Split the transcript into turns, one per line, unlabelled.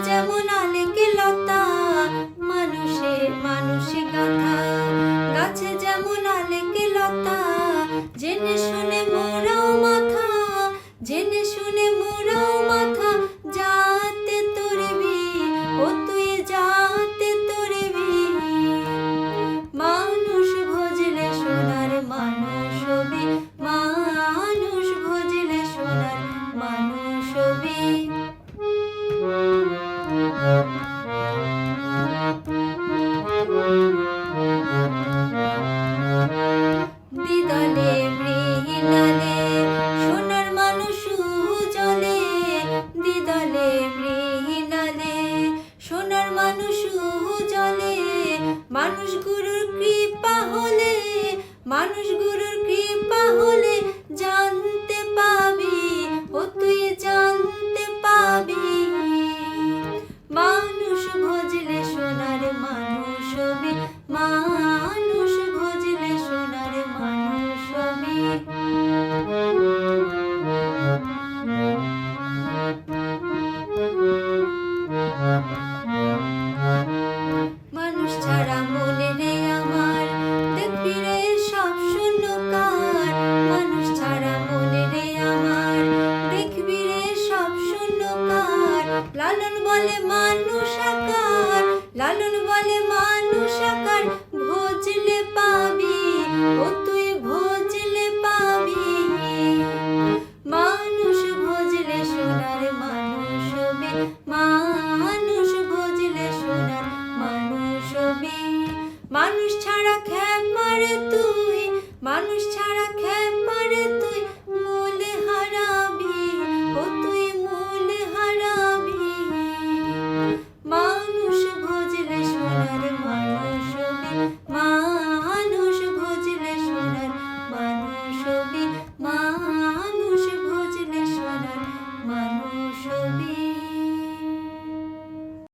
যেমন আলেকে লতা, মানুষে মানুষে গাথা। গাছে যেমন আলেকে লতা, জেনে শুনে মোরাও মাথা, জেনে শুনে মোরাও মাথা। যাতে তরবি ও তুই যাতে তরবি, মানুষ ভজলে সোনার মানুষ হবি, মানুষ ভজলে সোনার মানুষ হবি। দ্বিদলে মৃণালে সোনার মানুষ উজলে, দ্বিদলে মৃণালে সোনার মানুষ উজলে। মানুষ গুরুর কৃপা হলে, মানুষ গুরুর কৃপা হলে জানতে পাবি ও তুই জানতে পাবি, মানুষ ভজলে সোনার মানুষ হবি, মানুষ ভজলে সোনার মানুষ হবি। মানুষ ছাড়া মনে রে আমার, দেখবি রে সব শূন্যকার। মানুষ ছাড়া মনে রে আমার, দেখবি রে সব শূন্যকার। লালন বলে মানুষ আকার, লালন বলে মানুষ আকার, ভজলে পাবি ও